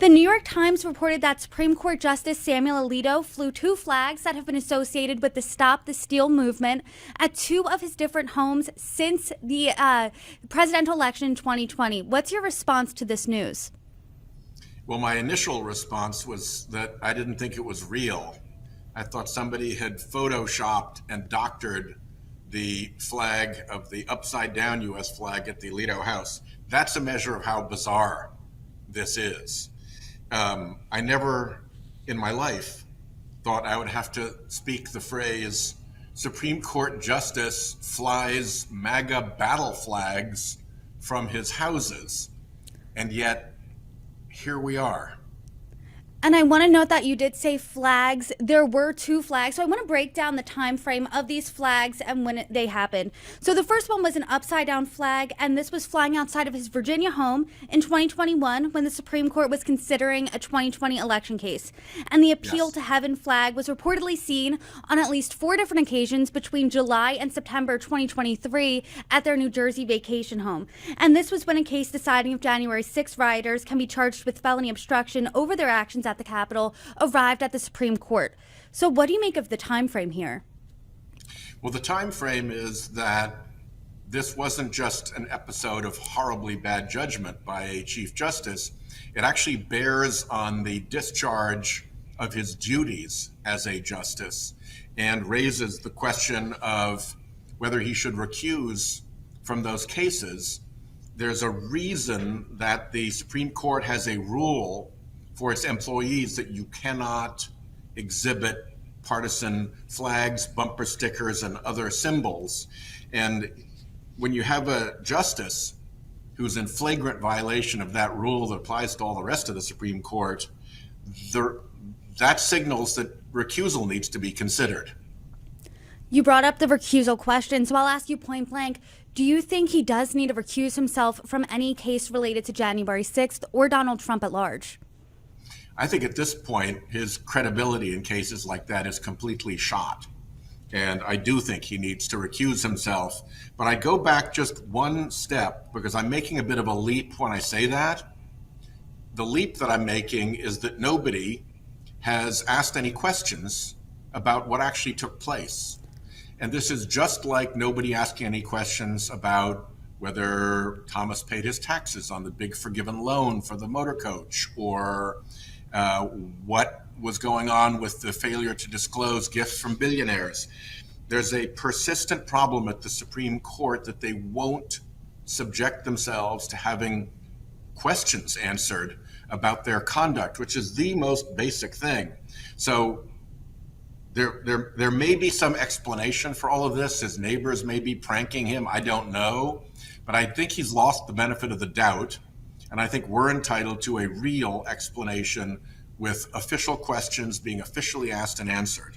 The New York Times reported that Supreme Court Justice Samuel Alito flew two flags that have been associated with the Stop the Steal movement at two of his different homes since the presidential election in 2020. What's your response to this news? Well, my initial response was that I didn't think it was real. I thought somebody had photoshopped and doctored the flag of the upside down U.S. flag at the Alito house. That's a measure of how bizarre this is. I never in my life thought I would have to speak the phrase Supreme Court Justice flies MAGA battle flags from his houses. And yet, here we are. And I want to note that you did say flags. There were two flags. So I want to break down the time frame of these flags and when they happened. So the first one was an upside down flag, and this was flying outside of his Virginia home in 2021 when the Supreme Court was considering a 2020 election case. And the Appeal to Heaven flag was reportedly seen on at least 4 different occasions between July and September 2023 at their New Jersey vacation home. And this was when a case deciding if January 6 rioters can be charged with felony obstruction over their actions at the Capitol arrived at the Supreme Court. So what do you make of the time frame here? Well, the time frame is that this wasn't just an episode of horribly bad judgment by a Chief Justice. It actually bears on the discharge of his duties as a justice and raises the question of whether he should recuse from those cases. There's a reason that the Supreme Court has a rule for its employees that you cannot exhibit partisan flags, bumper stickers, and other symbols. And when you have a justice who's in flagrant violation of that rule that applies to all the rest of the Supreme Court, that signals that recusal needs to be considered. You brought up the recusal question, so I'll ask you point blank. Do you think he does need to recuse himself from any case related to January 6th or Donald Trump at large? I think at this point, his credibility in cases like that is completely shot. And I do think he needs to recuse himself. But I go back just one step because I'm making a bit of a leap when I say that. The leap that I'm making is that nobody has asked any questions about what actually took place. And this is just like nobody asking any questions about whether Thomas paid his taxes on the big forgiven loan for the motor coach, or what was going on with the failure to disclose gifts from billionaires. There's a persistent problem at the Supreme Court that they won't subject themselves to having questions answered about their conduct, which is the most basic thing. So there may be some explanation for all of this. His neighbors may be pranking him. I don't know. But I think he's lost the benefit of the doubt. And I think we're entitled to a real explanation with official questions being officially asked and answered.